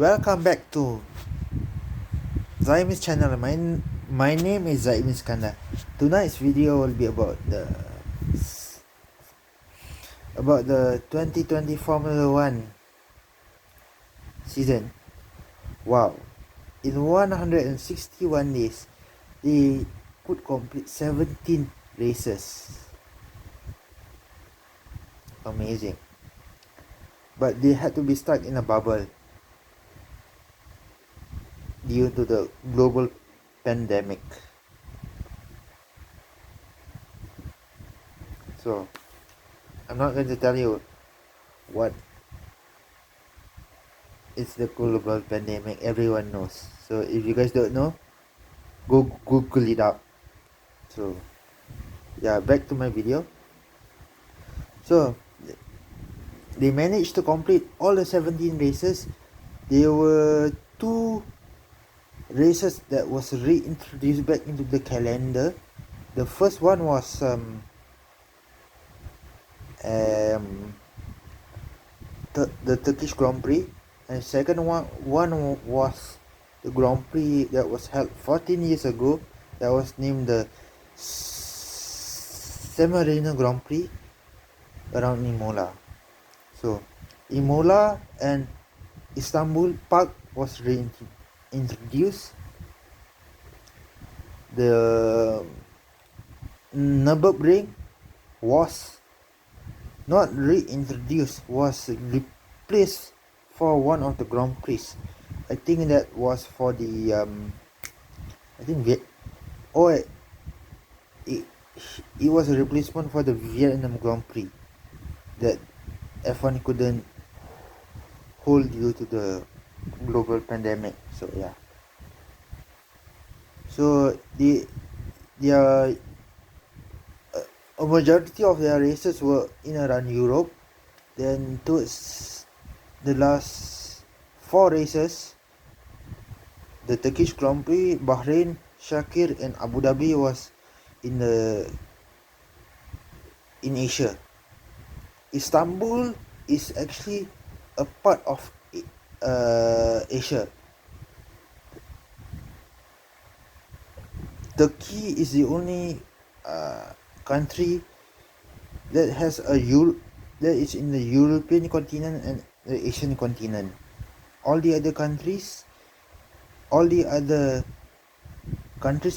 Welcome back to Zaimis channel. My name is Zaimis Kanda. Tonight's video will be about the 2020 Formula 1 season. Wow. In 161 days, they could complete 17 races. Amazing. But they had to be stuck in a bubble due to the global pandemic. So, I'm not going to tell you what is the global pandemic. Everyone knows. So, if you guys don't know, go Google it up. So, yeah, back to my video. So, they managed to complete all the 17 races. There were two races that was reintroduced back into the calendar. The first one was the Turkish Grand Prix, and the second one was the Grand Prix that was held 14 years ago, that was named the San Marino Grand Prix around Imola. So Imola and Istanbul Park was reintroduced. The Nürburgring was not reintroduced, was replaced for one of the Grand Prix. I think that was for the it was a replacement for the Vietnam Grand Prix that F1 couldn't hold due to the global pandemic. So yeah. So a majority of their races were in around Europe. Then towards the last 4 races, the Turkish Grand Prix, Bahrain, Shakir, and Abu Dhabi was in Asia. Istanbul is actually a part of Asia. Turkey is the only country that has that is in the European continent and the Asian continent. All the other countries,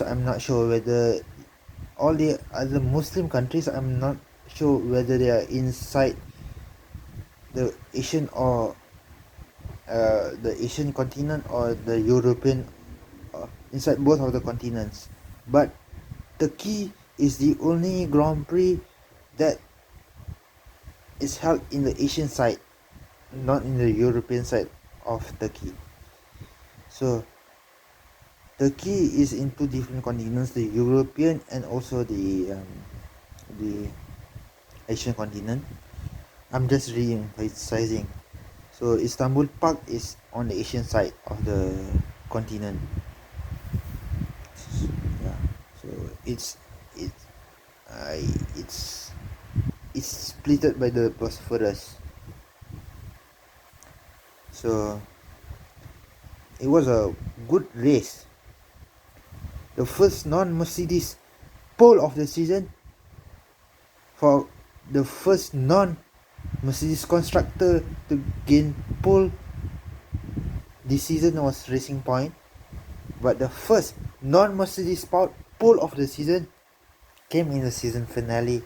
I'm not sure whether all the other Muslim countries, I'm not sure whether they are inside the Asian or the Asian continent or the European, inside both of the continents. But Turkey is the only Grand Prix that is held in the Asian side, not in the European side of Turkey. So Turkey is in two different continents, the European and also the Asian continent. I'm just re-emphasizing. So Istanbul Park is on the Asian side of the continent. Yeah. So it's splitted by the Bosphorus. So it was a good race. The first non-Mercedes pole of the season for the first non-Mercedes constructor to gain pole this season was Racing Point, but the first non-Mercedes pole of the season came in the season finale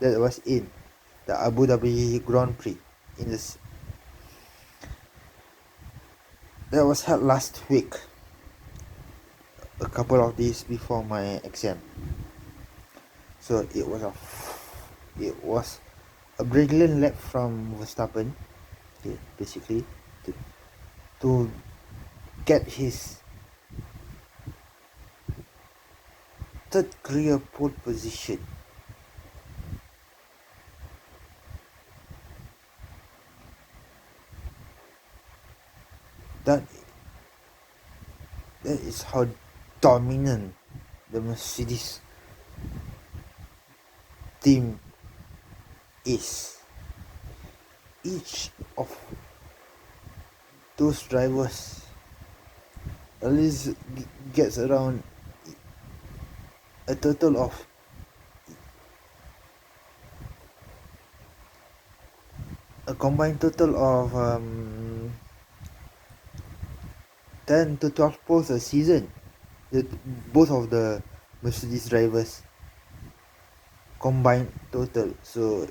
that was in the Abu Dhabi Grand Prix that was held last week, a couple of days before my exam. So it was a brilliant lap from Verstappen, basically, to get his third career pole position. That is how dominant the Mercedes team is. Each of those drivers at least gets around a total of a combined total of 10 to 12 poles a season. Both of the Mercedes drivers combined total. So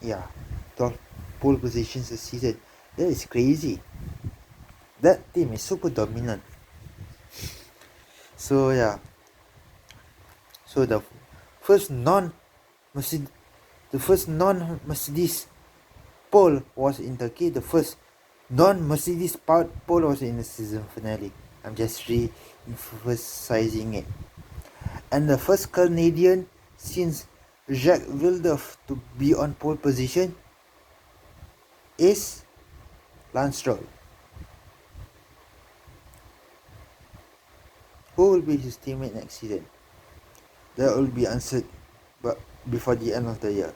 yeah, 12 pole positions a season. That is crazy. That team is super dominant. So yeah. So the first non Mercedes the first non Mercedes pole was in Turkey. The first non-Mercedes pole was in the season finale. I'm just re-emphasizing it. And the first Canadian since Jacques Villeneuve to be on pole position is Lance Stroll. Who will be his teammate next season? That will be answered before the end of the year.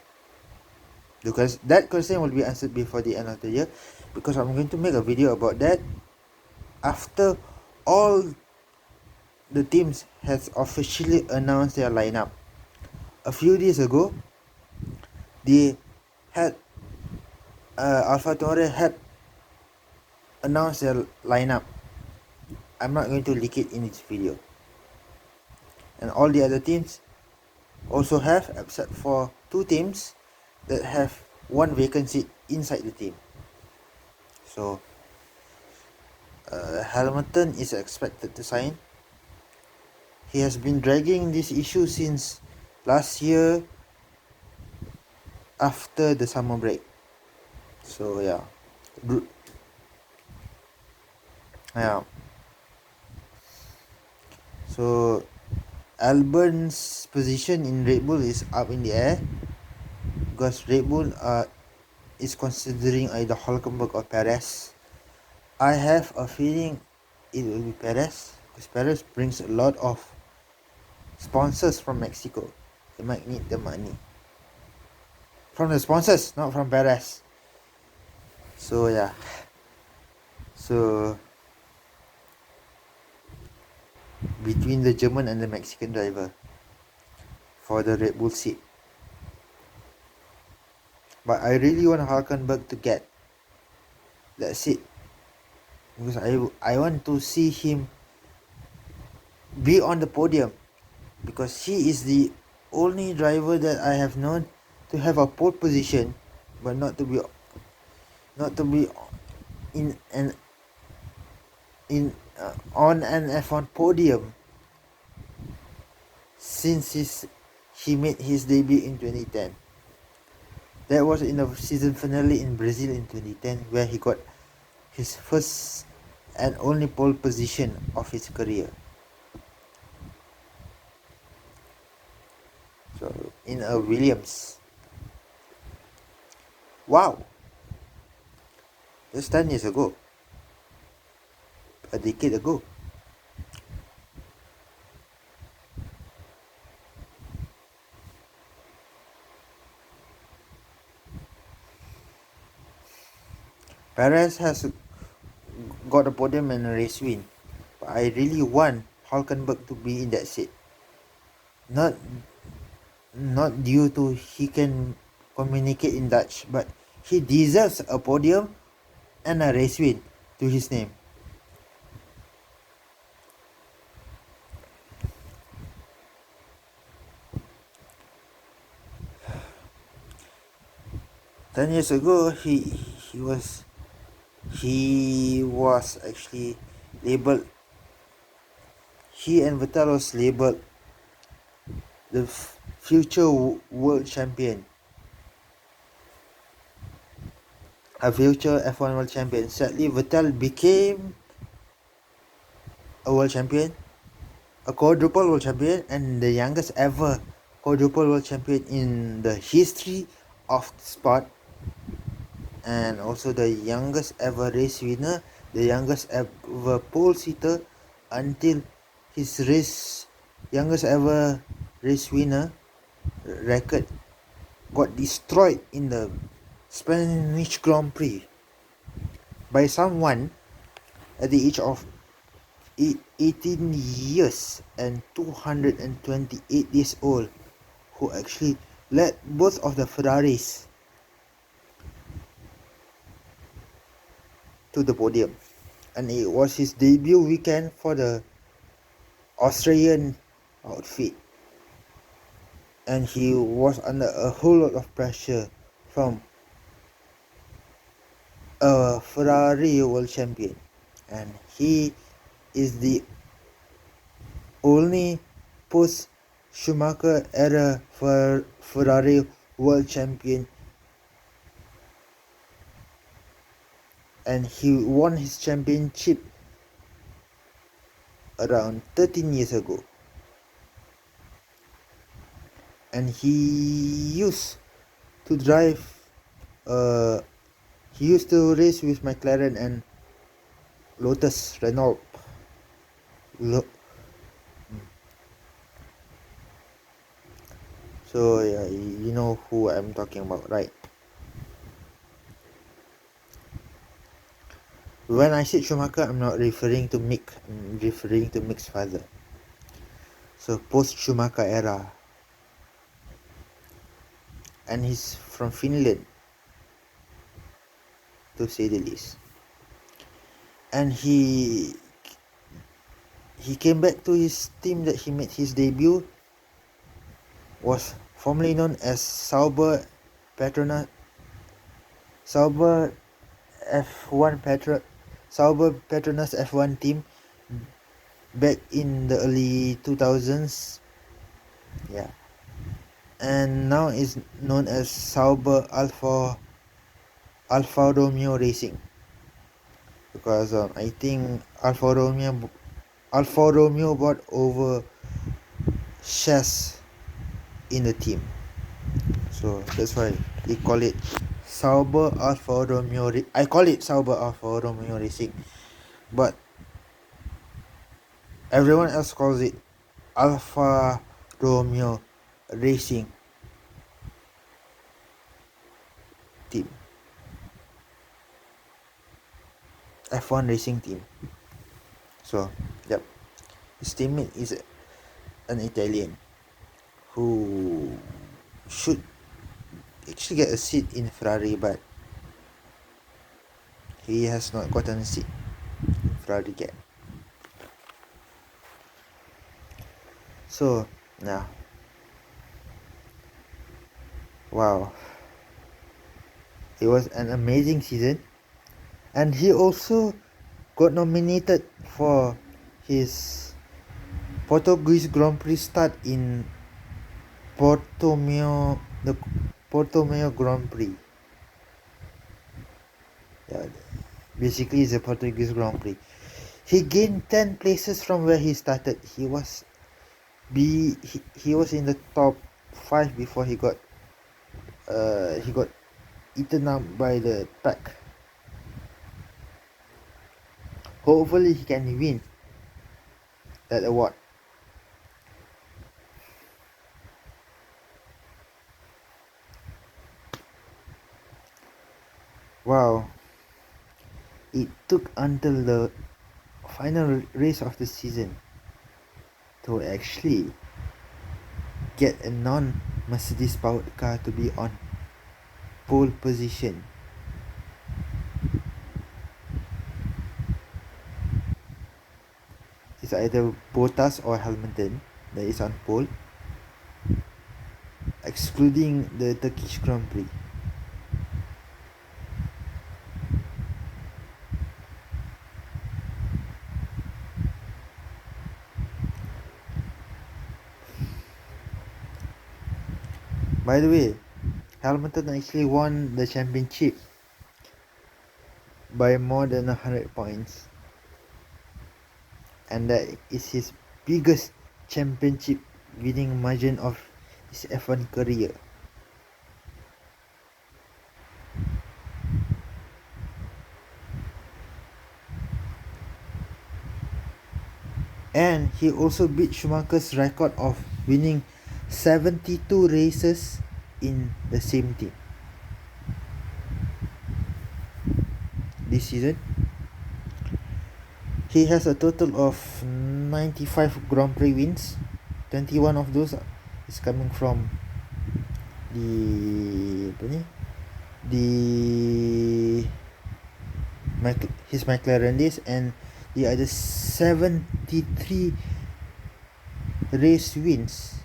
Because that question will be answered before the end of the year, because I'm going to make a video about that after all the teams has officially announced their lineup. A few days ago, they had AlphaTauri had announced their lineup. I'm not going to leak it in this video. And all the other teams also have, except for two teams that have one vacancy inside the team. So Hamilton is expected to sign. He has been dragging this issue since last year after the summer break. So yeah. So Albon's position in Red Bull is up in the air, because Red Bull is considering either Hülkenberg or Perez. I have a feeling it will be Perez, because Perez brings a lot of sponsors from Mexico. They might need the money from the sponsors, not from Perez. So yeah. So between the German and the Mexican driver for the Red Bull seat. But I really want Hülkenberg to get that seat, because I want to see him be on the podium, because he is the only driver that I have known to have a pole position but not to be on an F1 podium since he made his debut in 2010. That was in the season finale in Brazil in 2010, where he got his first and only pole position of his career. So in a Williams. Wow, that's 10 years ago, a decade ago. Perez has got a podium and a race win, but I really want Hülkenberg to be in that seat. Not due to he can communicate in Dutch, but he deserves a podium and a race win to his name. Ten years ago, he was actually labeled. He and Vettel was labeled the future world champion, a future F1 world champion. Sadly, Vettel became a world champion, a quadruple world champion, and the youngest ever quadruple world champion in the history of the sport, and also the youngest ever race winner, the youngest ever pole sitter, until his youngest ever race winner record got destroyed in the Spanish Grand Prix. by someone at the age of 18 years and 228 years old, who actually led both of the Ferraris to the podium. And it was his debut weekend for the Australian outfit, and he was under a whole lot of pressure from a Ferrari world champion, and he is the only post Schumacher era Ferrari world champion, and he won his championship around 13 years ago. And he used to drive he used to race with McLaren and Lotus Renault. So yeah, you know who I'm talking about, right? When I said Schumacher, I'm not referring to Mick, I'm referring to Mick's father. So post Schumacher era, and he's from Finland, to say the least. And he came back to his team that he made his debut, was formerly known as Sauber Petronas F1 team back in the early 2000s. Yeah. And now is known as Sauber Alfa Romeo Racing, because I think Alfa Romeo bought over shares in the team, so that's why they call it Sauber Alfa Romeo. I call it Sauber Alfa Romeo Racing, but everyone else calls it Alfa Romeo Racing team, F1 racing team. So yep, his teammate is an Italian who should actually get a seat in Ferrari, but he has not gotten a seat in Ferrari yet. So yeah, wow, it was an amazing season, and he also got nominated for his Portuguese Grand Prix start in Portimao Grand Prix. Yeah, basically it's a Portuguese Grand Prix. He gained 10 places from where he started. He was in the top 5 before he got eaten up by the pack. Hopefully he can win that award. Wow, it took until the final race of the season to actually get a non-Mercedes powered car to be on pole position. It's either Bottas or Hamilton that is on pole, excluding the Turkish Grand Prix. By the way, Hamilton actually won the championship by more than 100 points, and that is his biggest championship winning margin of his F1 career. And he also beat Schumacher's record of winning 72 races in the same team. This this season. He has a total of 95 Grand Prix wins. 21 of those is coming from the apa ni? The his McLaren days, and the other 73 race wins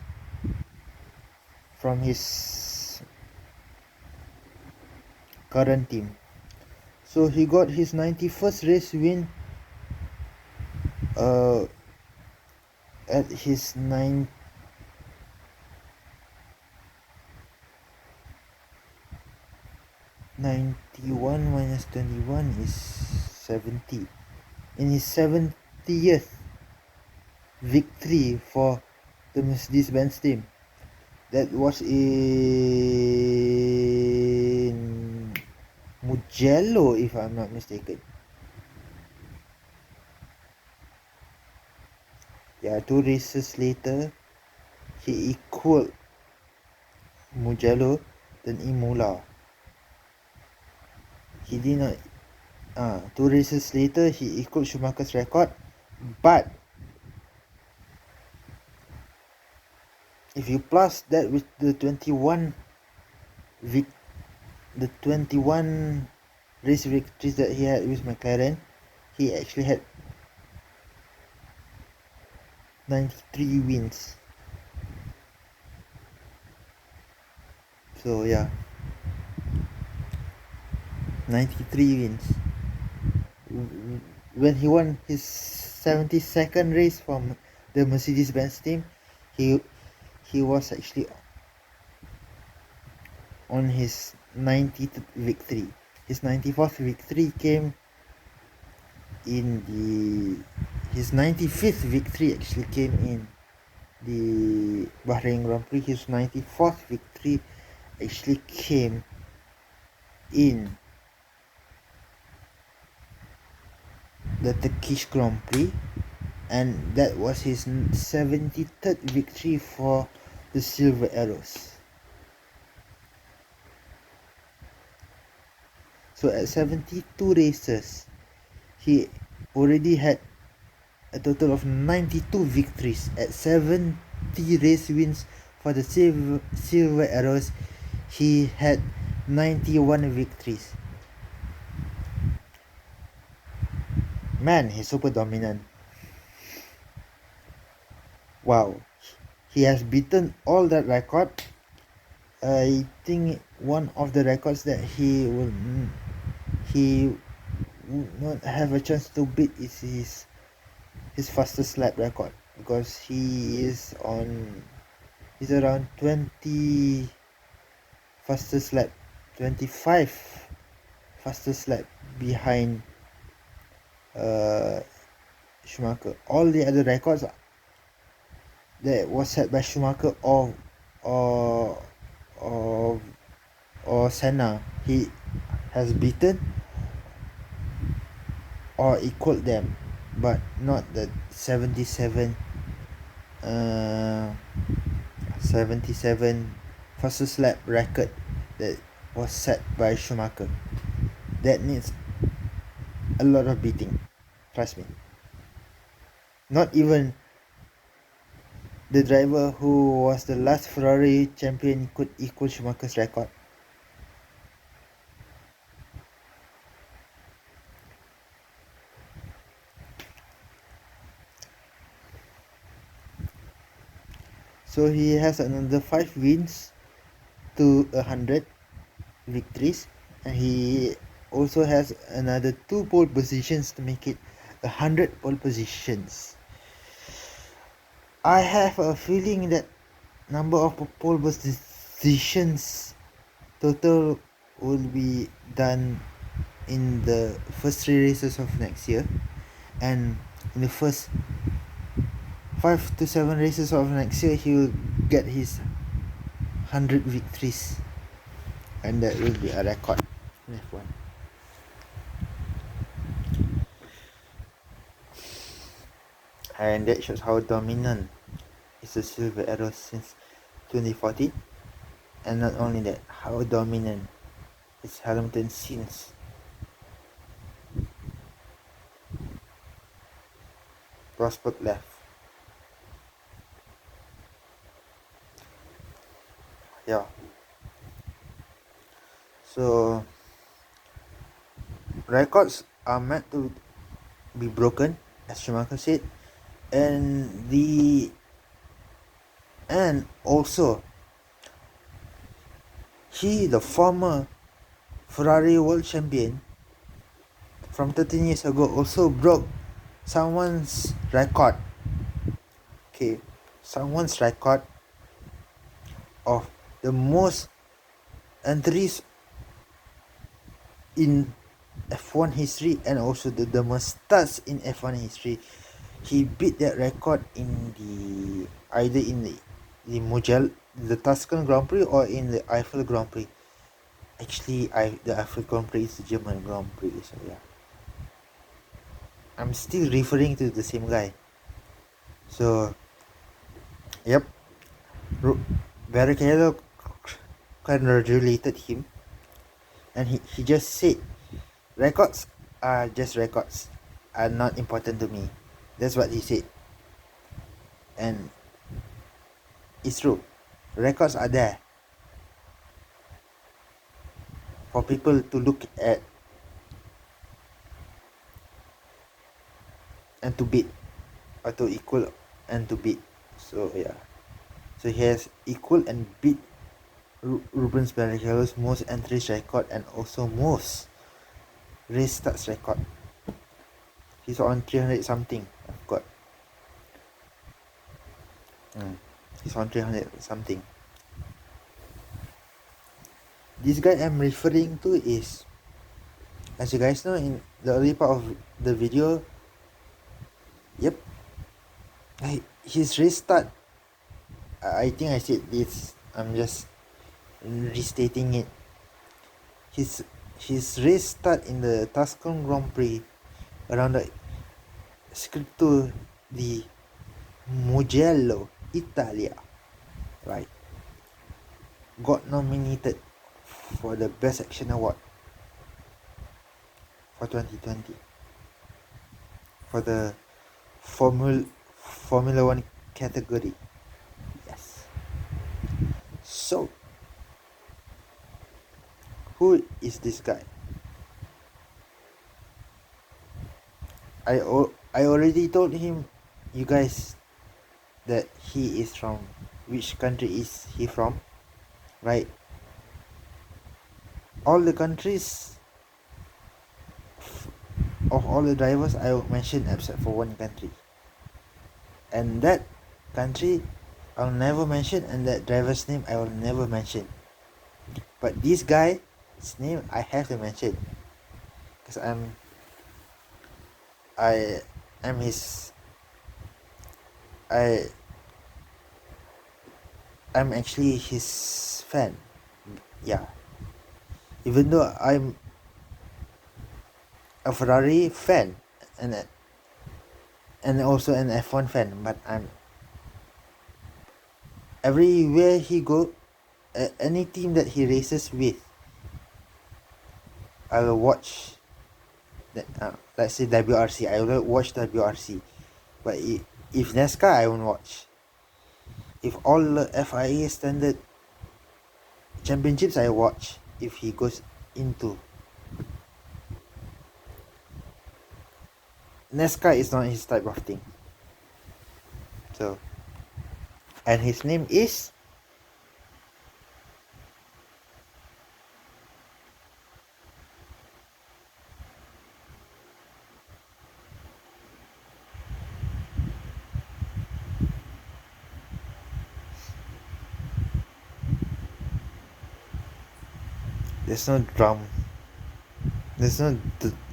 from his current team. So he got his 91st race win at his 91 minus 21 is 70. In his 70th victory for the Mercedes-Benz team. That was in Mugello, if I'm not mistaken. Yeah, 2 races later, he equaled Mugello, then Imola. He did not. 2 races later, he equaled Schumacher's record, but if you plus that with the 21 race victories that he had with McLaren, he actually had 93 wins. So yeah, 93 wins. When he won his 72nd race from the Mercedes-Benz team, he was actually on his 90th victory. His 94th victory came in his 95th victory actually came in the Bahrain Grand Prix. His 94th victory actually came in the Turkish Grand Prix, and that was his 73rd victory for the Silver Arrows. So at 72 races, he already had a total of 92 victories. At 70 race wins for the Silver Arrows, he had 91 victories. Man, he's super dominant. Wow, he has beaten all that record. I think one of the records that he would not have a chance to beat is his fastest lap record, because he's around 20 fastest lap, 25 fastest lap behind Schumacher. All the other records that was set by Schumacher or Senna, he has beaten or equaled them, but not the 77 fastest lap record that was set by Schumacher. That needs a lot of beating, trust me. Not even the driver who was the last Ferrari champion could equal Schumacher's record. So he has another 5 wins to 100 victories, and he also has another 2 pole positions to make it 100 pole positions. I have a feeling that number of pole positions total will be done in the first 3 races of next year, and in the first 5 to 7 races of next year he will get his 100 victories, and that will be a record in F1. And that shows how dominant is the Silver Arrows since 2014, and not only that, how dominant is Hamilton since Rosberg left. Yeah. So records are meant to be broken, as Schumacher said, and also the former Ferrari world champion from 13 years ago, also broke someone's record. Okay, someone's record of the most entries in F1 history, and also the most starts in F1 history. He beat that record in either in the Mugello, the Tuscan Grand Prix, or in the Eiffel Grand Prix. Actually, the Eiffel Grand Prix is the German Grand Prix, so yeah. I'm still referring to the same guy. So, yep. Barrichello congratulated him, and he just said, records are just records, are not important to me. That's what he said. And it's true. Records are there for people to look at and to beat, or to equal and to beat. So yeah. So he has equal and beat Rubens Barrichello's most entries record, and also most race starts record. He's on 300 something, I forgot. He's on 300 something. This guy I'm referring to is, as you guys know, in the early part of the video, yep, his race start, I think I said this, I'm just restating it. His race start in the Tuscan Grand Prix around the Scritto di Mugello, Italia, right? Got nominated for the Best Action Award for 2020 for the Formula One category. Yes. So, who is this guy? I already told him, you guys, that he is from which country is he from, right? All the countries of all the drivers I will mention except for one country, and that country I'll never mention, and that driver's name I will never mention. But this guy's name I have to mention, because I'm his, I'm actually his fan. Yeah. Even though I'm a Ferrari fan and also an F1 fan, but I'm everywhere he go, any team that he races with, I will watch. Let's say WRC, I will watch WRC. But if NASCAR, I won't watch. If all the FIA standard championships, I watch. If he goes into NASCAR, is not his type of thing. So, and his name is there's no drum. There's no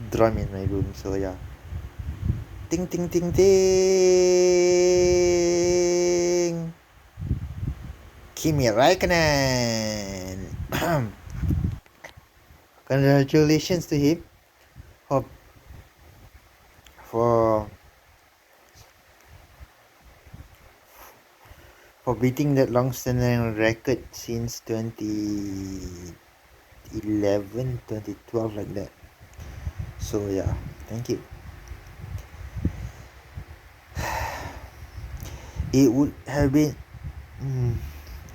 drum in my room, so yeah. Ting ting ting ting. Kimi Raikkonen. Congratulations to him for for for beating that long-standing record since 2011, 2012, like that. So yeah, thank you. it would have been mm,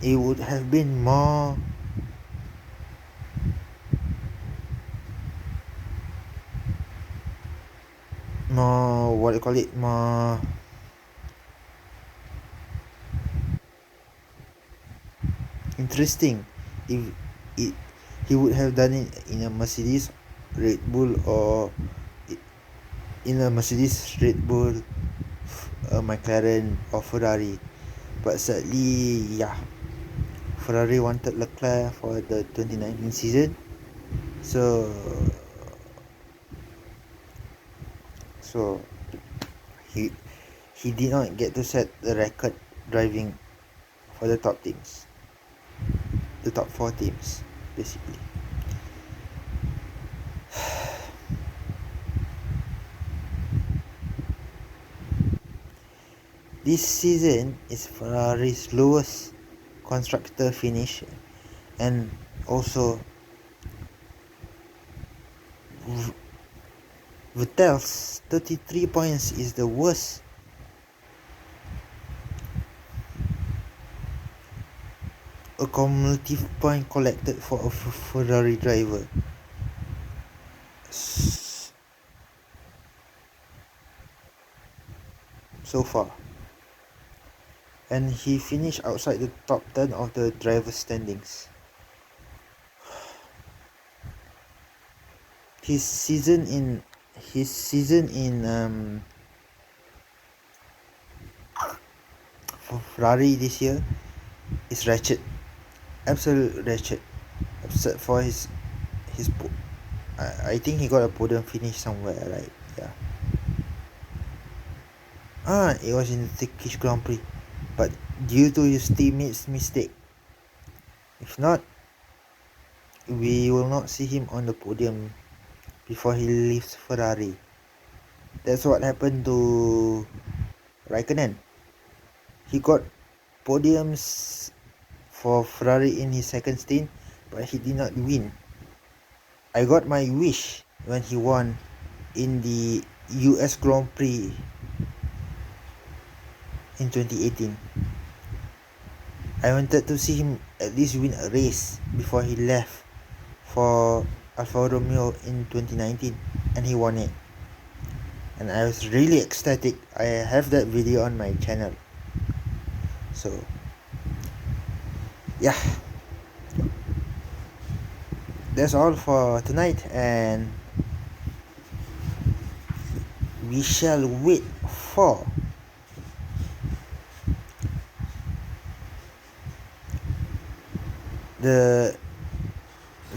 it would have been more what do you call it, more interesting if it he would have done it in a Mercedes, Red Bull, or in a Mercedes, Red Bull, a McLaren, or Ferrari. But sadly, yeah, Ferrari wanted Leclerc for the 2019 season, so so he he did not get to set the record driving for the top teams, the top four teams, basically. This season is Ferrari's lowest constructor finish, and also Vettel's 33 points is the worst cumulative point collected for a Ferrari driver so far, and he finished outside the top 10 of the driver standings. His season in for Ferrari this year is wretched, absolute wretched, except for his I think he got a podium finish somewhere, right? Yeah. It was in the Turkish Grand Prix, but due to his teammates' mistake. If not, we will not see him on the podium before he leaves Ferrari. That's what happened to Raikkonen. He got podiums for Ferrari in his second stint, but he did not win. I got my wish when he won in the US Grand Prix in 2018. I wanted to see him at least win a race before he left for Alfa Romeo in 2019, and he won it. And I was really ecstatic. I have that video on my channel. So, yeah. That's all for tonight, and we shall wait for the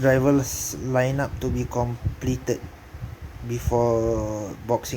drivers lineup to be completed before Boxing